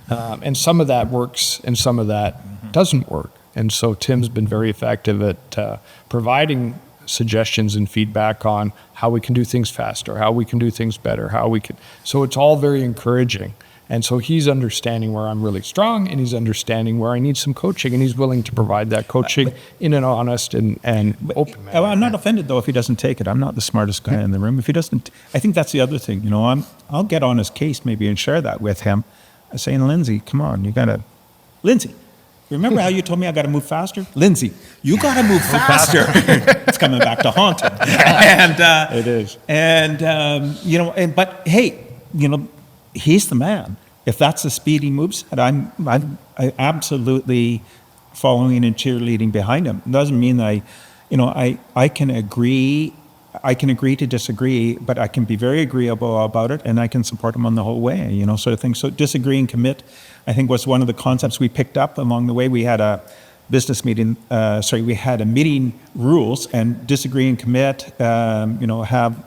And some of that works and some of that doesn't work. And so Tim's been very effective at providing suggestions and feedback on how we can do things faster, how we can do things better, how we can. So it's all very encouraging. And so he's understanding where I'm really strong, and he's understanding where I need some coaching, and he's willing to provide that coaching in an honest and open manner. I'm not offended though if he doesn't take it. I'm not the smartest guy in the room. If he doesn't, I think that's the other thing. You know, I'll get on his case maybe and share that with him, saying, Lindsay, come on, you gotta, Lindsay. Remember how you told me I got to move faster? Lindsay, you got to move faster. It's coming back to haunt him. And, It is. And, you know, but hey, you know, he's the man. If that's the speed he moves at, I'm absolutely following and cheerleading behind him. It doesn't mean that I can agree. I can agree to disagree, but I can be very agreeable about it, and I can support him on the whole way, you know, sort of thing. So disagree and commit, I think, was one of the concepts we picked up along the way. We had a business meeting, we had a meeting rules, and disagree and commit, have,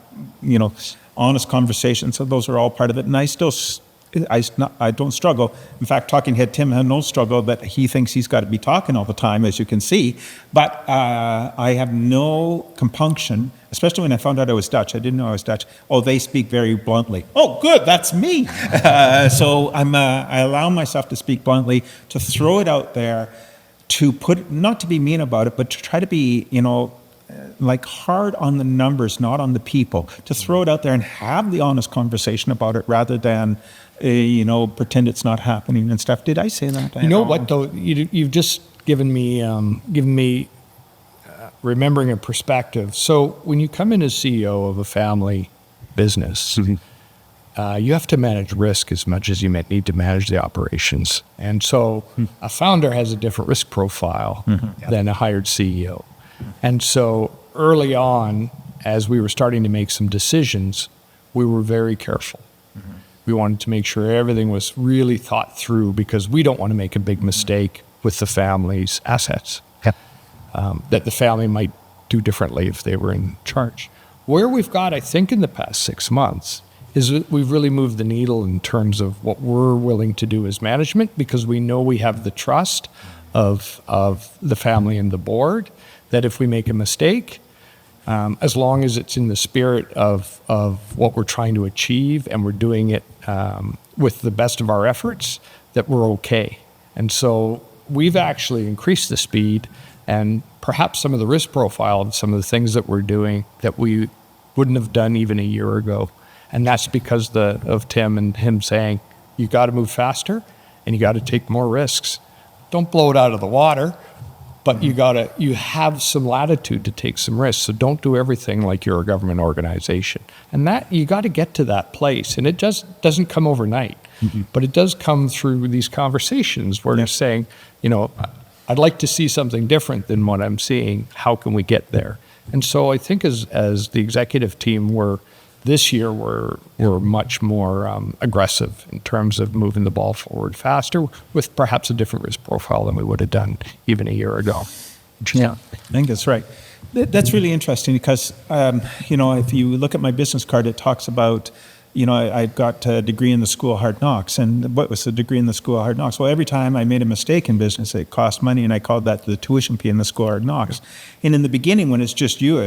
honest conversations. So those are all part of it. And I don't struggle. In fact, talking head Tim had no struggle that he thinks he's got to be talking all the time, as you can see. But I have no compunction, especially when I found out I was Dutch. I didn't know I was Dutch. Oh, they speak very bluntly. Oh, good, that's me. So I allow myself to speak bluntly, to throw it out there, to put, not to be mean about it, but to try to be, like hard on the numbers, not on the people, to throw it out there and have the honest conversation about it rather than, pretend it's not happening and stuff. Did I say that? You know what, though? You've just given me remembering a perspective. So when you come in as CEO of a family business, you have to manage risk as much as you need to manage the operations. And so a founder has a different risk profile than a hired CEO. And so early on, as we were starting to make some decisions, we were very careful. We wanted to make sure everything was really thought through because we don't want to make a big mistake with the family's assets that the family might do differently if they were in charge. Where we've got, I think, in the past 6 months is that we've really moved the needle in terms of what we're willing to do as management, because we know we have the trust of the family and the board that if we make a mistake, as long as it's in the spirit of what we're trying to achieve and we're doing it with the best of our efforts, that we're okay. And so we've actually increased the speed and perhaps some of the risk profile of some of the things that we're doing that we wouldn't have done even a year ago. And that's because of Tim and him saying, you got to move faster and you got to take more risks. Don't blow it out of the water. But you have some latitude to take some risks. So don't do everything like you're a government organization. And that you got to get to that place. And it just doesn't come overnight. But it does come through these conversations where they're saying, I'd like to see something different than what I'm seeing. How can we get there? And so I think as the executive team, this year we're much more aggressive in terms of moving the ball forward faster with perhaps a different risk profile than we would have done even a year ago. Yeah, I think that's right. That's really interesting because, if you look at my business card, it talks about, I got a degree in the School of Hard Knocks. And what was the degree in the School of Hard Knocks? Well, every time I made a mistake in business, it cost money, and I called that the tuition fee in the School of Hard Knocks. And in the beginning, when it's just you,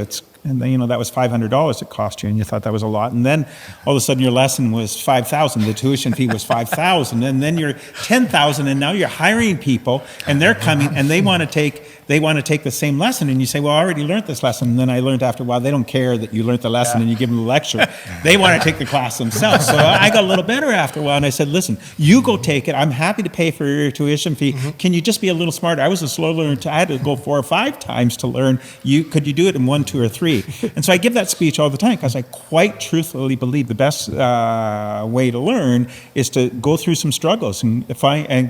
and then, that was $500 it cost you, and you thought that was a lot. And then all of a sudden your lesson was $5,000. The tuition fee was $5,000. And then you're $10,000, and now you're hiring people, and they're coming, and they want to take the same lesson. And you say, well, I already learned this lesson. And then I learned after a while, they don't care that you learned the lesson and you give them the lecture. They want to take the class themselves. So I got a little better after a while, and I said, listen, you go take it. I'm happy to pay for your tuition fee. Can you just be a little smarter? I was a slow learner. I had to go 4 or 5 times to learn. Could you do it in 1, 2, or 3? And so I give that speech all the time because I quite truthfully believe the best way to learn is to go through some struggles and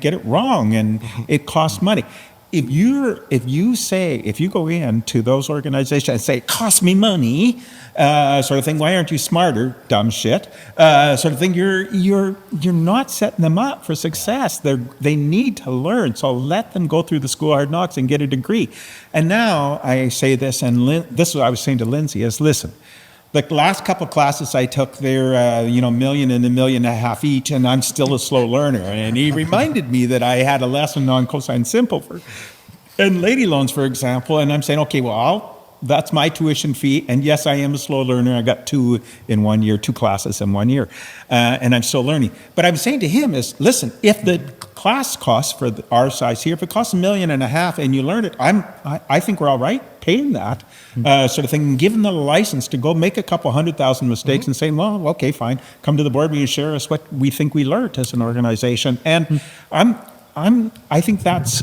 get it wrong, and it costs money. if you go into those organizations and say, it costs me money, sort of thing, why aren't you smarter, dumb shit, sort of thing, you're not setting them up for success. They need to learn, so let them go through the school of hard knocks and get a degree. And now I say this, and this is what I was saying to Lindsay, is listen, the last couple of classes I took, they're $1 million and $1.5 million each, and I'm still a slow learner. And he reminded me that I had a lesson on cosine simple and lady loans, for example. And I'm saying, okay, well, that's my tuition fee. And yes, I am a slow learner. I got two classes in 1 year, and I'm still learning. But I'm saying to him is, listen, if the class costs for our size here, if it costs $1.5 million and you learn it, I think we're all right paying that sort of thing, and giving the license to go make a couple 100,000 mistakes and saying, well, okay, fine, come to the board meeting and share us what we think we learned as an organization. And I think that's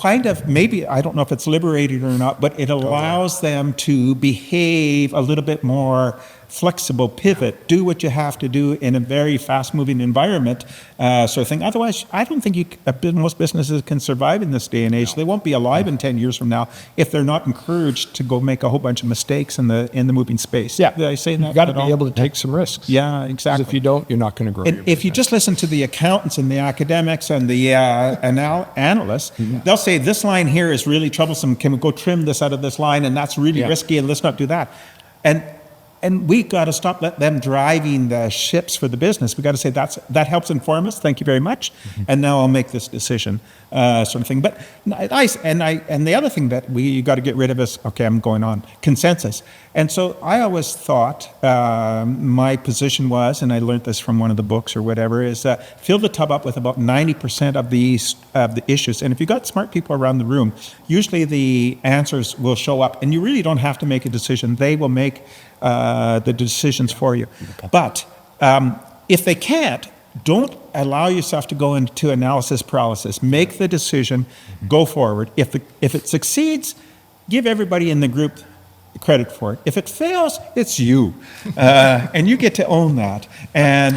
kind of, maybe, I don't know if it's liberating or not, but it allows them to behave a little bit more flexible, pivot, do what you have to do in a very fast-moving environment, sort of thing. Otherwise, I don't think most businesses can survive in this day and age. They won't be alive in 10 years from now if they're not encouraged to go make a whole bunch of mistakes in the moving space. Yeah, did I say that? You've got to be able to take some risks. Yeah, exactly. 'Cause if you don't, you're not going to grow. And if you just listen to the accountants and the academics and the analysts, they'll say this line here is really troublesome. Can we go trim this out of this line? And that's really risky, and let's not do that. And we got to stop let them driving the ships for the business. We got to say that helps inform us. Thank you very much. And now I'll make this decision, sort of thing. But and the other thing that you got to get rid of is, okay, I'm going on, consensus. And so I always thought my position was, and I learned this from one of the books or whatever, is that fill the tub up with about 90% of the issues. And if you've got smart people around the room, usually the answers will show up, and you really don't have to make a decision. They will make the decisions for you. Okay. But if they can't, don't allow yourself to go into analysis paralysis. Make the decision, go forward. If it succeeds, give everybody in the group credit for it. If it fails, it's you, and you get to own that. And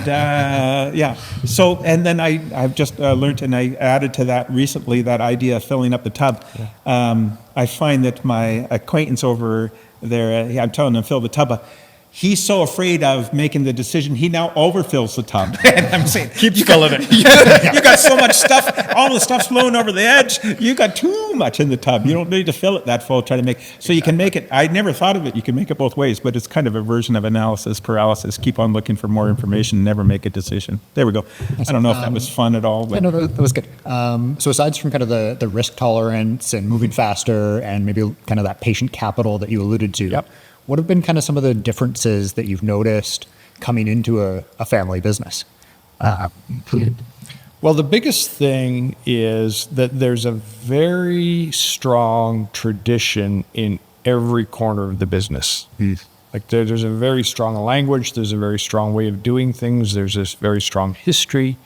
so, and then I've just learned, and I added to that recently, that idea of filling up the tub. I find that my acquaintance over there, I'm telling him fill the tub up. He's so afraid of making the decision, he now overfills the tub. And I'm saying, keeps filling it. You got so much stuff, all the stuff's flowing over the edge. You got too much in the tub. You don't need to fill it that full. Try to make so you can make it. I never thought of it. You can make it both ways, but it's kind of a version of analysis paralysis. Keep on looking for more information. Never make a decision. There we go. I don't know if that was fun at all. But. Yeah, no, that was good. So aside from kind of the risk tolerance and moving faster and maybe kind of that patient capital that you alluded to, what have been kind of some of the differences that you've noticed coming into a family business? Well, the biggest thing is that there's a very strong tradition in every corner of the business. Like there's a very strong language, there's a very strong way of doing things, there's this very strong history.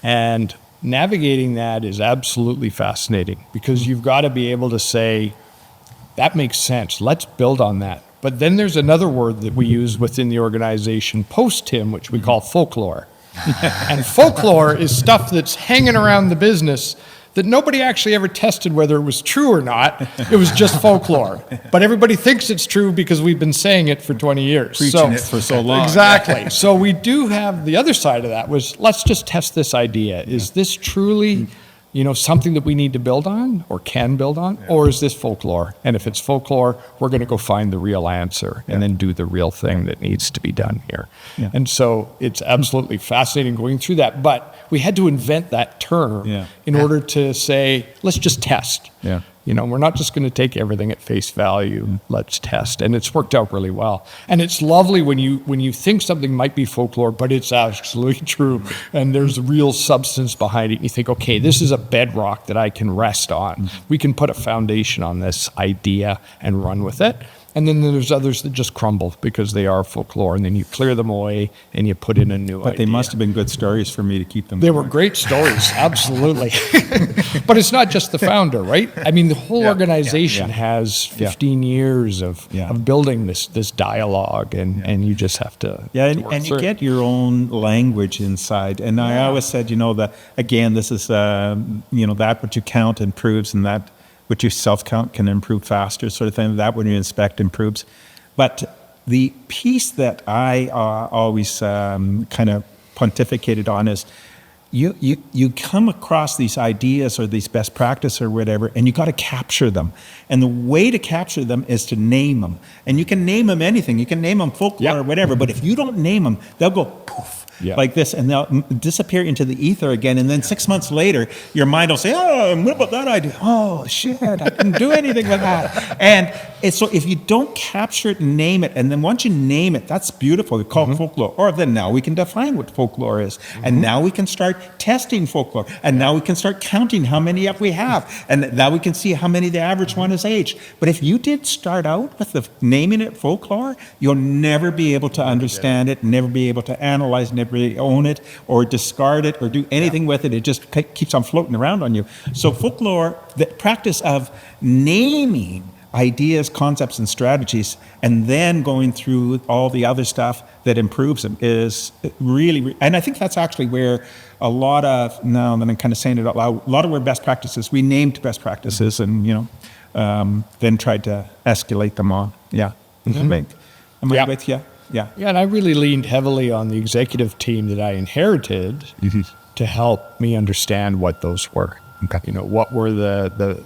And navigating that is absolutely fascinating because you've got to be able to say, that makes sense, let's build on that. But then there's another word that we use within the organization post-Tim, which we call folklore. And folklore is stuff that's hanging around the business that nobody actually ever tested whether it was true or not. It was just folklore. But everybody thinks it's true because we've been saying it for 20 years. Preaching it for so long. Exactly. So we do have the other side of that was, let's just test this idea. Is this truly something that we need to build on or can build on, or is this folklore? And if it's folklore, we're going to go find the real answer and then do the real thing that needs to be done here. Yeah. And so it's absolutely fascinating going through that. But we had to invent that term in order to say, let's just test. Yeah. We're not just going to take everything at face value. Let's test. And it's worked out really well. And it's lovely when you think something might be folklore, but it's absolutely true. And there's real substance behind it. And you think, okay, this is a bedrock that I can rest on. We can put a foundation on this idea and run with it. And then there's others that just crumble because they are folklore, and then you clear them away and you put in a new idea. But they must have been good stories for me to keep them They going. were great stories, absolutely. But it's not just the founder, right? I mean, the whole organization has 15 years of building this dialogue, and you just have to and work you through it. get your own language inside. And I always said, that again, this is that which you count improves, and that which you self-count can improve faster, sort of thing. That when you inspect improves. But the piece that I always kind of pontificated on is you come across these ideas or these best practice or whatever, and you got to capture them. And the way to capture them is to name them. And you can name them anything. You can name them folklore or whatever, but if you don't name them, they'll go poof. Like this, and they'll disappear into the ether again. And then 6 months later, your mind will say, "Oh, what about that idea? Oh, shit, I didn't do anything with that." And so if you don't capture it and name it, and then once you name it, that's beautiful. We call it folklore. Or then now we can define what folklore is. And now we can start testing folklore. And now we can start counting how many we have. And now we can see how many the average one is aged. But if you did start out with the naming it folklore, you'll never be able to understand it, never be able to analyze, never really own it or discard it or do anything with it. It just keeps on floating around on you. So folklore, the practice of naming ideas, concepts, and strategies, and then going through all the other stuff that improves them is really, and I think that's actually where a lot of, now that I'm kind of saying it out loud, a lot of our best practices, we named best practices and, then tried to escalate them on. Yeah. Am I with you? Yeah. Yeah, and I really leaned heavily on the executive team that I inherited to help me understand what those were. Okay. What were the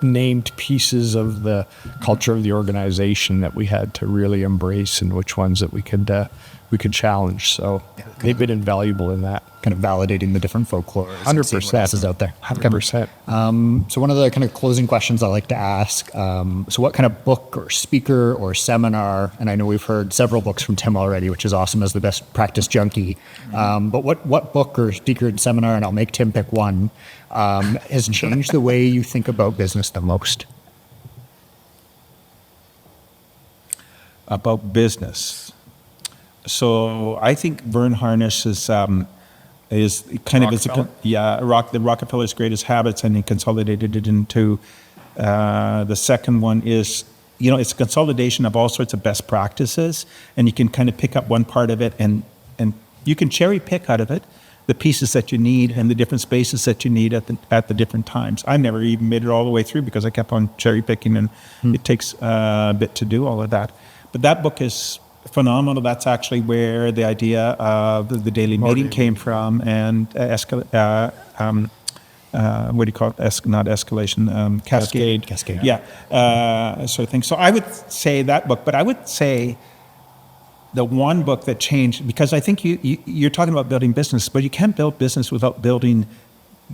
named pieces of the culture of the organization that we had to really embrace, and which ones that we could challenge. So they've been invaluable in that. Kind of validating the different folklore. 100% is out there. 100%. So one of the kind of closing questions I like to ask, so what kind of book or speaker or seminar, and I know we've heard several books from Tim already, which is awesome as the best practice junkie, but what book or speaker and seminar, and I'll make Tim pick one, has changed the way you think about business the most? About business. So I think Vern Harnish is kind of the Rockefeller's Greatest Habits, and he consolidated it into the second one is, it's a consolidation of all sorts of best practices, and you can kind of pick up one part of it and you can cherry pick out of it the pieces that you need and the different spaces that you need at the different times. I never even made it all the way through because I kept on cherry picking, and it takes a bit to do all of that. But that book is phenomenal. That's actually where the idea of the daily meeting came from, and what do you call it? Not escalation, cascade. Cascade. Yeah, sort of thing. So I would say that book, but I would say the one book that changed, because I think you're talking about building business, but you can't build business without building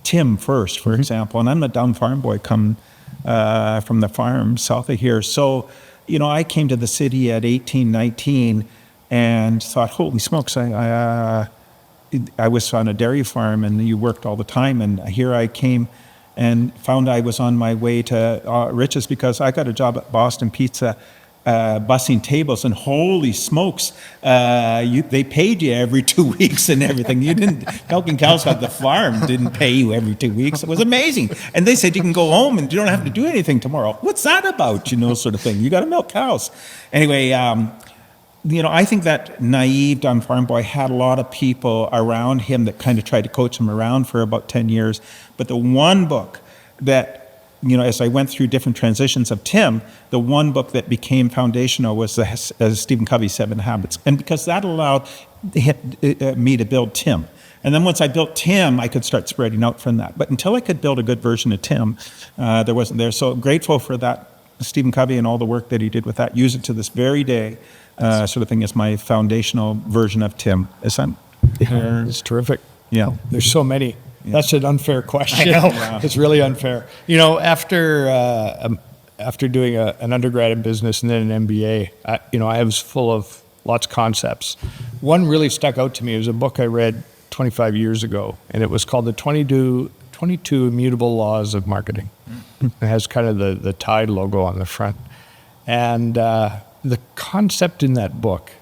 Tim first, for example. And I'm a down farm boy, come from the farm south of here. So I came to the city at 18, 19 and thought, holy smokes, I was on a dairy farm and you worked all the time. And here I came and found I was on my way to riches because I got a job at Boston Pizza bussing tables, and holy smokes, they paid you every 2 weeks and everything. You didn't, milking cows at the farm didn't pay you every 2 weeks. It was amazing. And they said you can go home and you don't have to do anything tomorrow. What's that about? Sort of thing. You got to milk cows. Anyway, I think that naive Don Farm Boy had a lot of people around him that kind of tried to coach him around for about 10 years. But the one book that, as I went through different transitions of Tim, the one book that became foundational was Stephen Covey's 7 Habits. And because that allowed me to build Tim. And then once I built Tim, I could start spreading out from that. But until I could build a good version of Tim, there wasn't there. So grateful for that, Stephen Covey and all the work that he did with that. Use it to this very day, sort of thing, as my foundational version of Tim. It's terrific. Yeah. There's so many. Yeah. That's an unfair question. I know. Yeah. It's really unfair. After doing an undergrad in business and then an MBA, I was full of lots of concepts. One really stuck out to me. It was a book I read 25 years ago, and it was called The 22 Immutable Laws of Marketing. It has kind of the Tide logo on the front. And the concept in that book,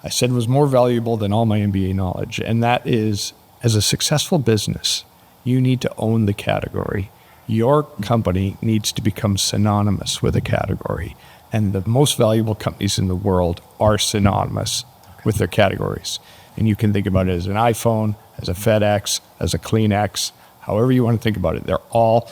I said, was more valuable than all my MBA knowledge. And that is, as a successful business, you need to own the category. Your company needs to become synonymous with a category. And the most valuable companies in the world are synonymous with their categories. And you can think about it as an iPhone, as a FedEx, as a Kleenex, however you want to think about it. They're all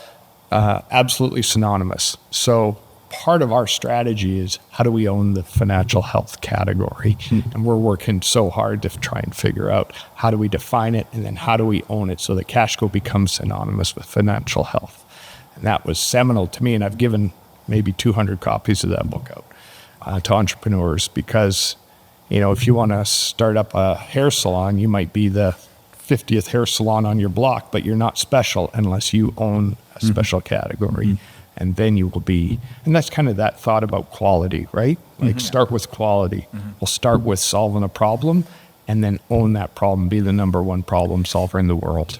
absolutely synonymous. So part of our strategy is, how do we own the financial health category? And we're working so hard to try and figure out, how do we define it, and then how do we own it so that Cashco becomes synonymous with financial health? And that was seminal to me, and I've given maybe 200 copies of that book out to entrepreneurs, because, if you want to start up a hair salon, you might be the 50th hair salon on your block, but you're not special unless you own a special category. And then you will be, and that's kind of that thought about quality, right? Like, start with quality. We'll start with solving a problem, and then own that problem, be the number one problem solver in the world.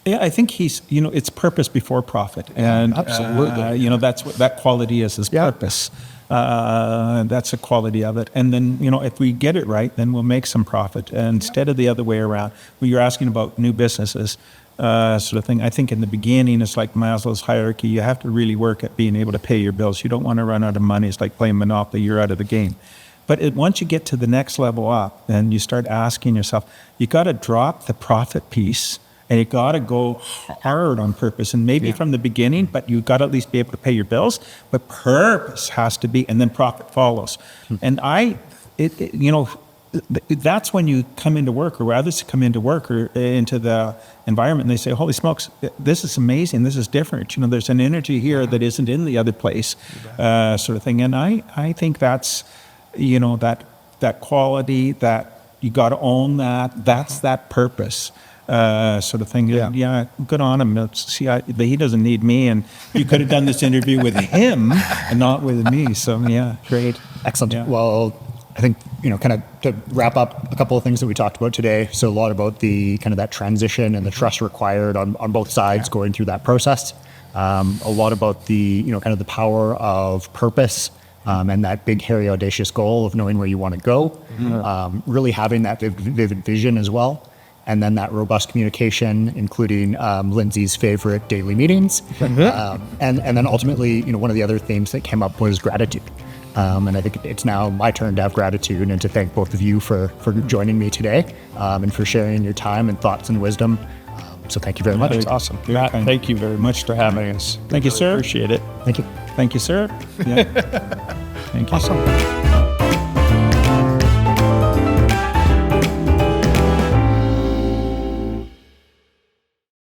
Yeah, I think it's purpose before profit. And absolutely. That's what that quality is purpose. That's the quality of it. And then, if we get it right, then we'll make some profit. And instead of the other way around, when you're asking about new businesses, sort of thing, I think in the beginning, it's like Maslow's hierarchy. You have to really work at being able to pay your bills. You don't want to run out of money. It's like playing Monopoly. You're out of the game. But once you get to the next level up, then you start asking yourself, you got to drop the profit piece, and you got to go hard on purpose. And maybe from the beginning, but you got to at least be able to pay your bills. But purpose has to be, and then profit follows. And that's when you come into work, or others come into work, or into the environment, and they say, holy smokes, this is amazing, this is different. There's an energy here that isn't in the other place, sort of thing. And I think that's, that quality, that you got to own that's that purpose. Sort of thing. Yeah, good on him. See, he doesn't need me, and you could have done this interview with him and not with me. So, yeah, great. Excellent. Yeah. Well, I think, kind of to wrap up a couple of things that we talked about today. So a lot about the kind of that transition and the trust required on both sides going through that process. A lot about the, kind of the power of purpose, and that big, hairy, audacious goal of knowing where you want to go. Really having that vivid vision as well. And then that robust communication, including Lindsay's favorite daily meetings. And then ultimately, one of the other themes that came up was gratitude. And I think it's now my turn to have gratitude and to thank both of you for joining me today, and for sharing your time and thoughts and wisdom. So thank you very much. That's awesome. Matt, thank you very much for having us. Thank you, sir. Appreciate it. Thank you. Thank you, sir. Yeah. Thank you. Awesome.